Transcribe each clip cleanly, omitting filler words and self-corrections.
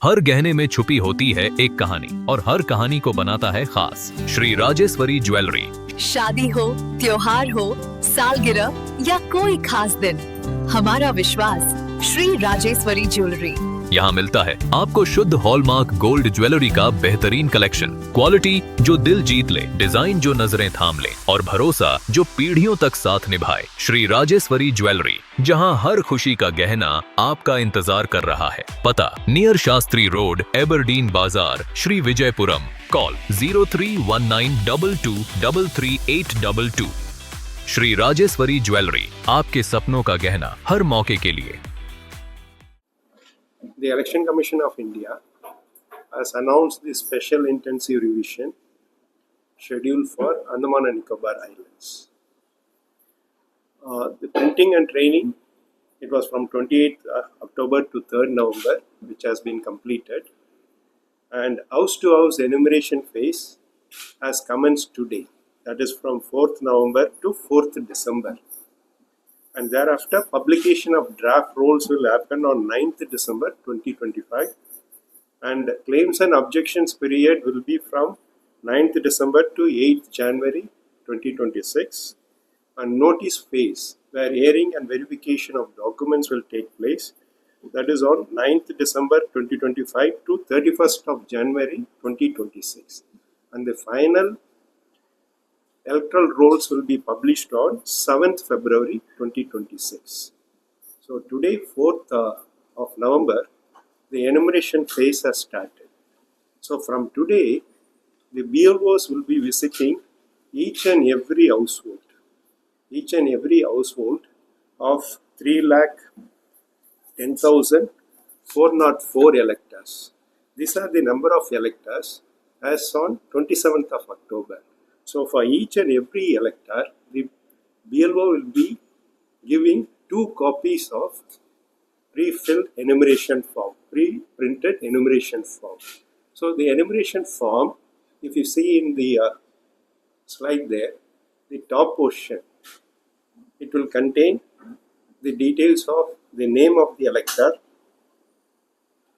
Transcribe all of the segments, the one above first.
हर गहने में छुपी होती है एक कहानी और हर कहानी को बनाता है खास। श्री राजेश्वरी ज्वेलरी। शादी हो, त्योहार हो, सालगिरह या कोई खास दिन, हमारा विश्वास श्री राजेश्वरी ज्वेलरी। यहाँ मिलता है आपको शुद्ध हॉलमार्क गोल्ड ज्वेलरी का बेहतरीन कलेक्शन, क्वालिटी जो दिल जीत ले, डिजाइन जो नजरें थाम ले और भरोसा जो पीढ़ियों तक साथ निभाए। श्री राजेश्वरी ज्वेलरी, जहाँ हर खुशी का गहना आपका इंतजार कर रहा है। पता नियर शास्त्री रोड, एबरडीन बाजार, श्री विजयपुरम। कॉल 031922333822। श्री राजेश्वरी ज्वेलरी, आपके सपनों का गहना हर मौके के लिए। The Election Commission of India has announced the special intensive revision schedule for Andaman and Nicobar Islands. The printing and training, it was from 28th October to 3rd November, which has been completed. And house-to-house enumeration phase has commenced today. That is from 4th November to 4th December. And thereafter, publication of draft rolls will happen on 9th December 2025. And claims and objections period will be from 9th December to 8th January 2026. And notice phase, where hearing and verification of documents will take place. That is on 9th December 2025 to 31st of January 2026. And the final electoral rolls will be published on 7th February 2026. So today, 4th of November, the enumeration phase has started. So from today, the BLOs will be visiting each and every household of 3,10,404 electors. These are the number of electors as on 27th of October. So for each and every elector, the BLO will be giving 2 copies of pre-filled enumeration form, pre-printed enumeration form. So the enumeration form, if you see in the slide there, the top portion, it will contain the details of the name of the elector,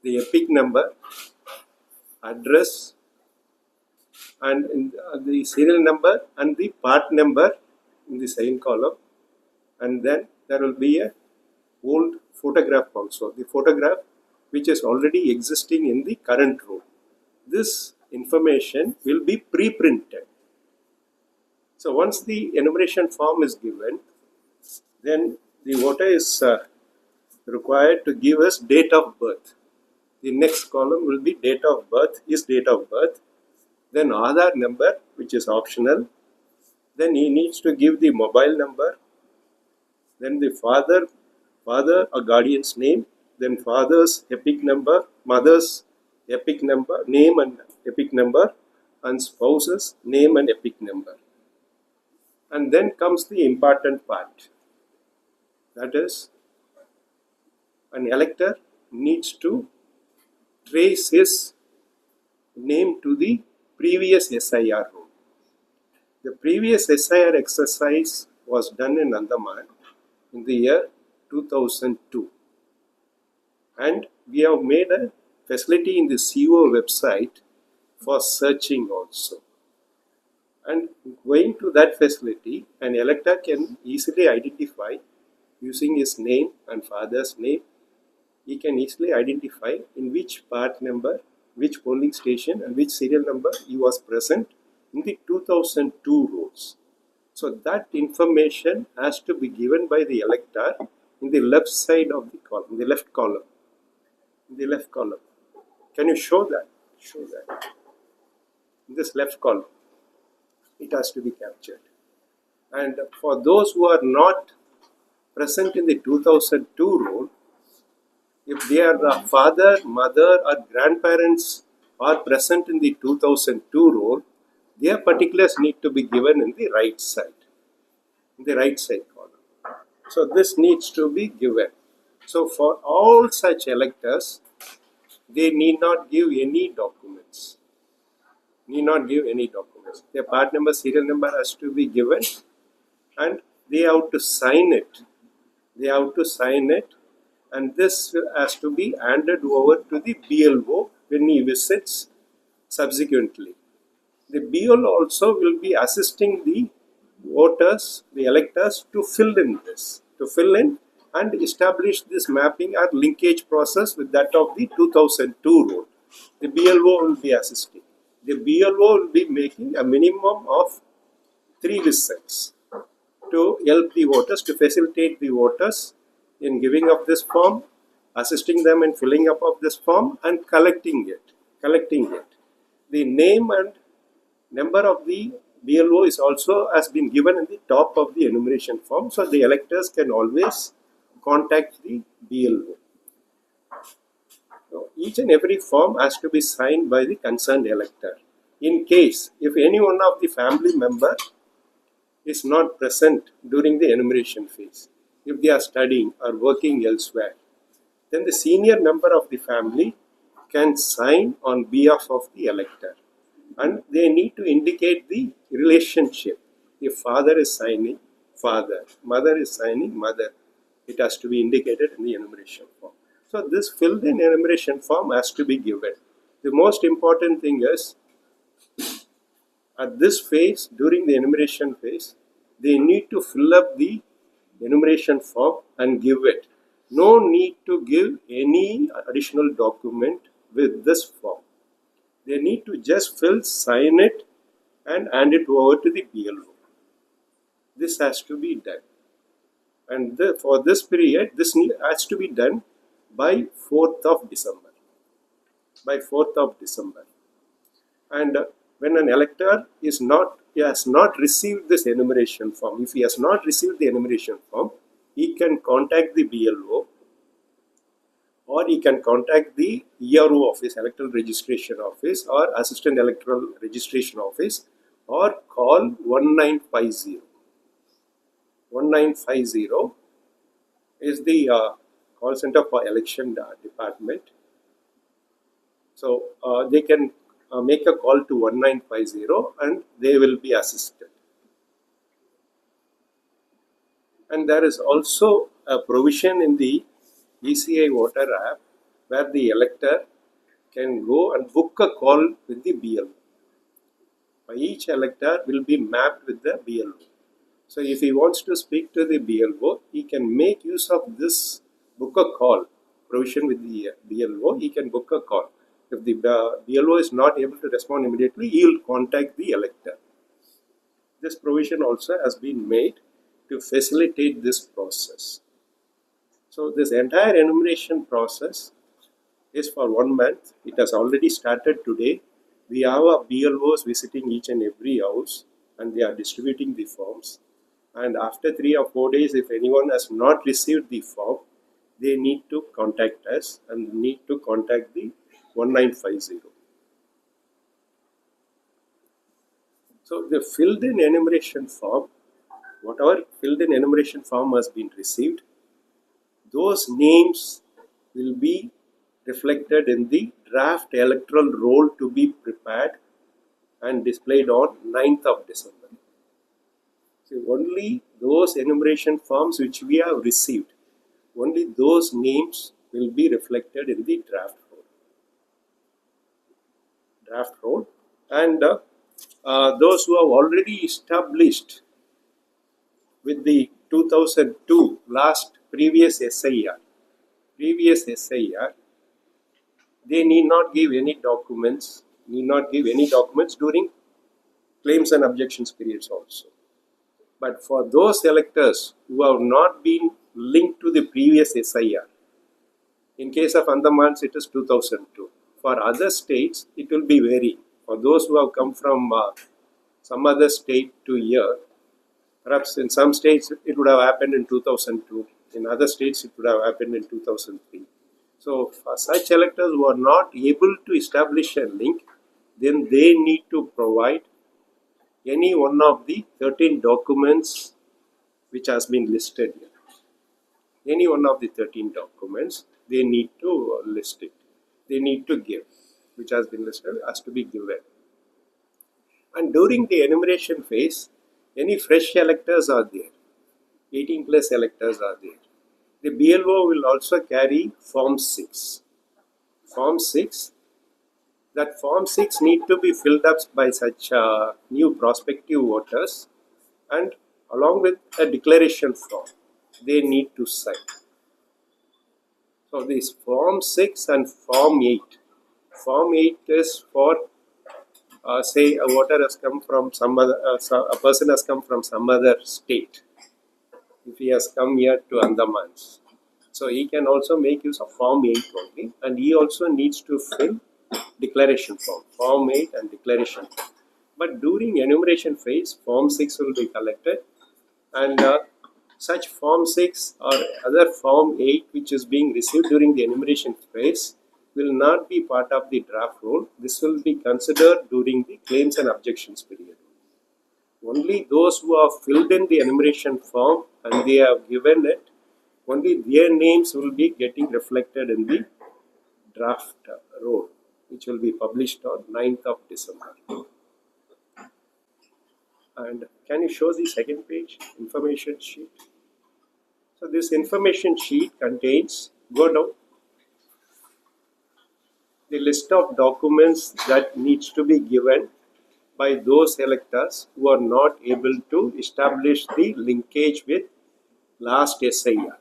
the epic number, address, and in the serial number and the part number in the same column. And then there will be a old photograph also, the photograph which is already existing in the current row. This information will be pre-printed. So once the enumeration form is given, then the voter is required to give us date of birth. The next column will be date of birth, his date of birth. Then Aadhaar number, which is optional. Then he needs to give the mobile number. Then the father or guardian's name. Then father's epic number, mother's epic number, name and epic number, and spouse's name and epic number. And then comes the important part. That is, an elector needs to trace his name to the previous SIR roll. The previous SIR exercise was done in Andaman in the year 2002. And we have made a facility in the CO website for searching also. And going to that facility, an elector can easily identify using his name and father's name. He can easily identify in which part number, which polling station and which serial number he was present in the 2002 rolls. So that information has to be given by the elector in the left side of the column, the left column. In the left column. Can you show that? Show that. In this left column, it has to be captured. And for those who are not present in the 2002 roll, if they are the father, mother or grandparents are present in the 2002 roll, their particulars need to be given in the right side, column. So this needs to be given. So for all such electors, they need not give any documents. Their part number, serial number has to be given, and they have to sign it. and this has to be handed over to the BLO when he visits subsequently. The BLO also will be assisting the voters, the electors, to fill in and establish this mapping or linkage process with that of the 2002 rule. The BLO will be assisting. The BLO will be making a minimum of 3 visits to help the voters, to facilitate the voters in giving up this form, assisting them in filling up of this form, and collecting it. The name and number of the BLO is also has been given in the top of the enumeration form, so the electors can always contact the BLO. So each and every form has to be signed by the concerned elector. In case if any one of the family member is not present during the enumeration phase, if they are studying or working elsewhere, then the senior member of the family can sign on behalf of the elector, and they need to indicate the relationship. If father is signing father, mother is signing mother, it has to be indicated in the enumeration form. So this filled in enumeration form has to be given. The most important thing is, at this phase, during the enumeration phase, they need to fill up the enumeration form and give it. No need to give any additional document with this form. They need to just fill, sign it, and hand it over to the BLO. This has to be done. And for this period, this has to be done by 4th of December. By 4th of December. And when an elector has not received this enumeration form, if he has not received the enumeration form, he can contact the BLO, or he can contact the ERO office, Electoral Registration Office, or Assistant Electoral Registration Office, or call 1950. 1950 is the call center for election department. So they can make a call to 1950 and they will be assisted. And there is also a provision in the ECI voter app where the elector can go and book a call with the BLO. Each elector will be mapped with the BLO. So if he wants to speak to the BLO, he can make use of this book a call provision with the BLO. He can book a call. If the BLO is not able to respond immediately, he will contact the elector. This provision also has been made to facilitate this process. So this entire enumeration process is for 1 month. It has already started today. We have our BLOs visiting each and every house and they are distributing the forms. And after 3 or 4 days, if anyone has not received the form, they need to contact us and need to contact the 1950. So the filled in enumeration form, whatever filled in enumeration form has been received, those names will be reflected in the draft electoral roll to be prepared and displayed on 9th of December. So only those enumeration forms which we have received, only those names will be reflected in the draft roll. And those who have already established with the 2002 previous SIR, they need not give any documents, during claims and objections periods also. But for those electors who have not been linked to the previous SIR, in case of Andamans it is 2002. For other states it will be varying. For those who have come from some other state to here, perhaps in some states it would have happened in 2002. In other states it would have happened in 2003. So for such electors who are not able to establish a link, then they need to provide any one of the 13 documents which has been listed here. Any one of the 13 documents, they need to list it. They need to give, which has been listed, has to be given. And during the enumeration phase, any fresh electors are there. 18 plus electors are there. The BLO will also carry Form 6. Form 6, that Form 6 need to be filled up by such new prospective voters, and along with a declaration form, they need to sign. So this Form 6 and Form 8. Form 8 is for, say, a voter has come from some other, a person has come from some other state. If he has come here to Andamans, so he can also make use of Form 8 only, and he also needs to fill declaration form, Form 8 and declaration form. But during enumeration phase, Form 6 will be collected, and such Form 6 or other Form 8 which is being received during the enumeration phase will not be part of the draft roll. This will be considered during the claims and objections period. Only those who have filled in the enumeration form and they have given it, only their names will be getting reflected in the draft roll, which will be published on 9th of December. And can you show the second page, information sheet? So this information sheet contains, go down, the list of documents that needs to be given by those electors who are not able to establish the linkage with last SIR,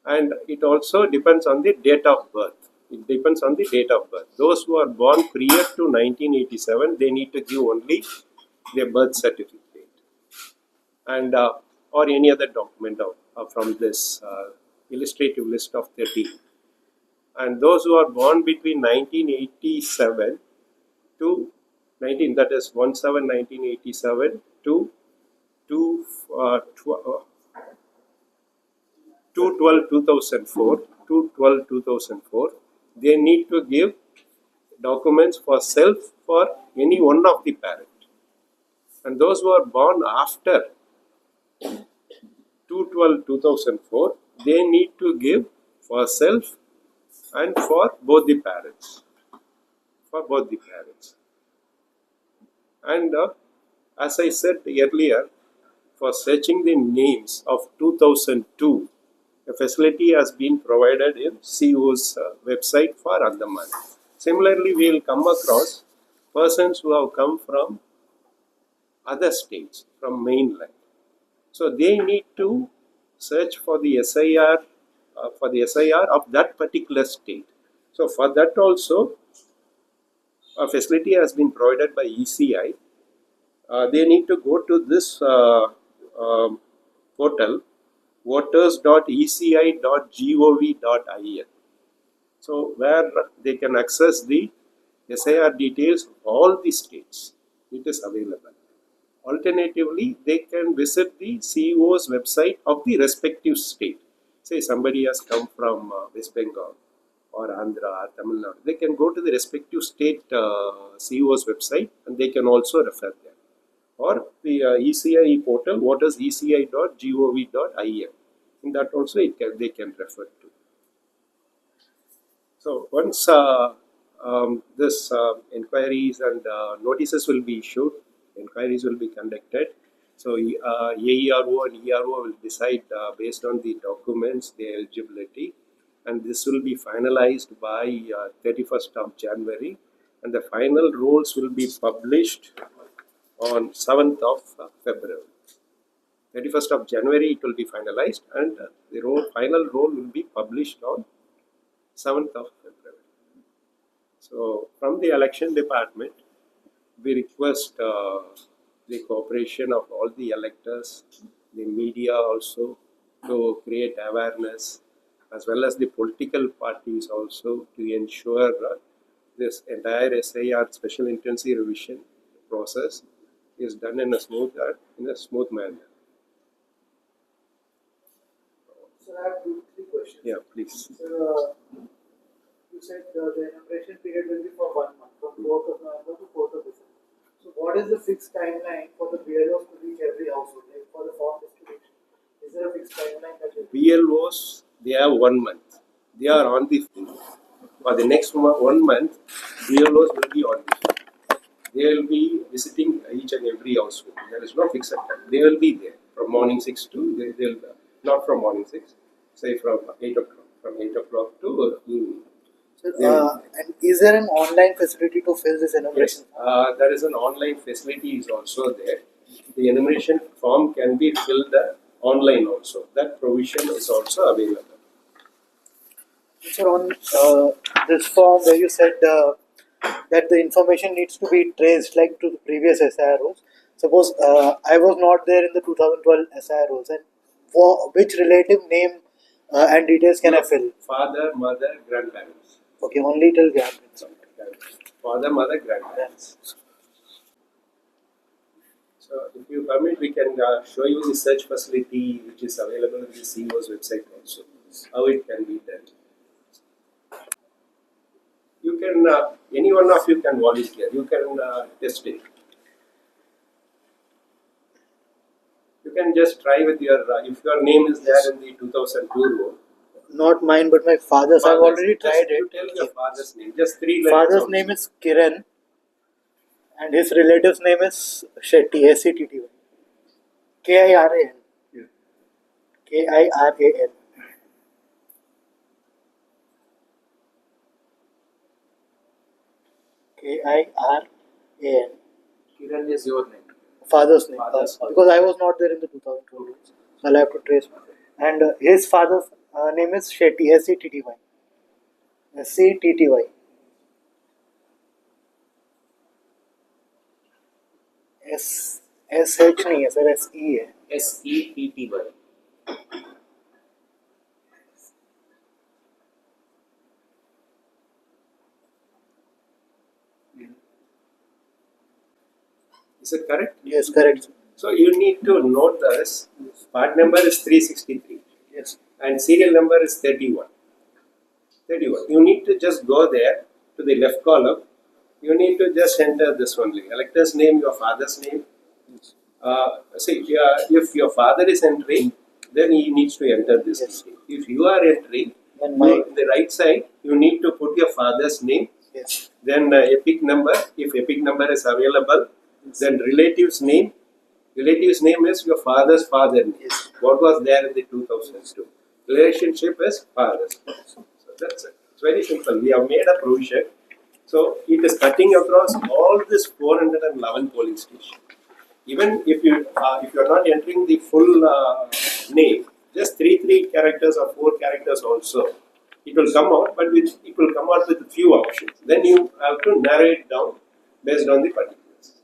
And it also depends on the date of birth. It depends on the date of birth. Those who are born prior to 1987, they need to give only their birth certificate and or any other document from this illustrative list of 13. And those who are born between 1987 to 19, that is 1/7/1987 to 2/12/2004, they need to give documents for self for any one of the parent. And those who are born after 2/12/2004, they need to give for self and for both the parents. And as I said earlier, for searching the names of 2002, a facility has been provided in CEO's website for Andaman. Similarly, we will come across persons who have come from other states, from mainland. So they need to search for the SIR of that particular state. So for that also, a facility has been provided by ECI. They need to go to this portal, voters.eci.gov.in. So where they can access the SIR details of all the states. It is available. Alternatively, they can visit the CEO's website of the respective state. Say somebody has come from West Bengal or Andhra or Tamil Nadu. They can go to the respective state CEO's website and they can also refer there. Or the ECI portal, voters.eci.gov.in. In that also they can refer to. So once this inquiries and notices will be issued, inquiries will be conducted. So AERO and ERO will decide based on the documents, the eligibility, and this will be finalized by 31st of January, and the final rules will be published on 7th of February. 31st of January it will be finalized, and the final rule will be published on 7th of February. So from the election department, we request the cooperation of all the electors, the media also, to create awareness, as well as the political parties also, to ensure this entire SIR special intensive revision process is done in a smooth manner. So I have three questions. Yeah, please. So, you said the enumeration period will be for 1 month, from 4th of November to 4th of December. So what is the fixed timeline for the BLOs to reach every household, like for the form distribution? Is there a fixed timeline that will BLOs, they have 1 month. They are on the field. For the next 1 month, BLOs will be on the field. They will be visiting each and every household. There is no fixed time. They will be there from morning 6 to they'll not from morning 6, say from 8 o'clock, to evening. And is there an online facility to fill this Yes, enumeration? there is an online facility is also there. The enumeration form can be filled online also. That provision is also available. Sir, on this form where you said that the information needs to be traced like to the previous SIROs. Suppose I was not there in the 2012 SIROs, and for which relative name and details can I fill? Father, mother, grandparents. Okay, only till grandparents. Father, mother, grandparents. So, if you permit, we can show you the search facility which is available on the CEO's website also. How it can be done. You can, any one of you can volunteer. You can test it. You can just try with your, if your name is there in the 2002 row. Not mine, but my father's. I've already tried You it. tell your father's name. Just 3 letters. Father's only. name is Kiran, and his relative's name is Shetty, SETTY. KIRAN. Yeah. KIRAN. KIRAN. Kiran is your name. Father's name. Father's name. Because I was not there in the 2012 rules. So I'll have to trace. And his father's name is Shetty, SETTY. SETTY. SH नहीं है sir, SE है. SETTY. Is it correct? Yes, correct. So you need to note this. Part number is 363. Yes. And serial number is 31. 31. You need to just go there to the left column. You need to just enter this only. Elector's name, your father's name. If your father is entering, then he needs to enter this. Yes. If you are entering, Then on the right side, you need to put your father's name. Yes. Then epic number. If epic number is available, then relative's name. Relative's name is your father's father name. Yes. What was there in the 2002? Relationship is father's. So that's it. It's very simple. We have made a provision. So it is cutting across all this 411 polling stations. Even if you are not entering the full name, just three characters or 4 characters also, it will come out. But it will come out with a few options. Then you have to narrow it down based on the particulars.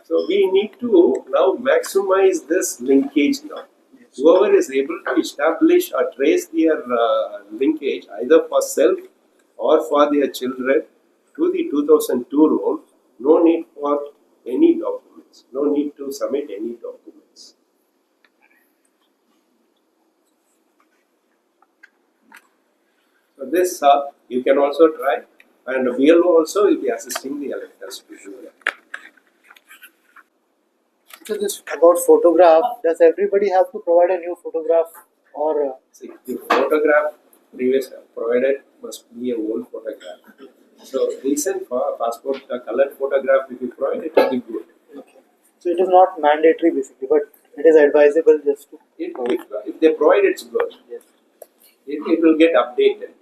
So we need to now maximize this linkage now. Whoever is able to establish or trace their linkage either for self or for their children to the 2002 roll, no need for any documents, no need to submit any documents. So this you can also try, and BLO also will be assisting the electors to do that. So this about photograph, does everybody have to provide a new photograph or? See, the photograph previous provided must be a old photograph. So recent passport colored photograph, if you provide it, will be good. Okay. So it is not mandatory basically, but it is advisable just to. If they provide, it's good. Yes. It will get updated.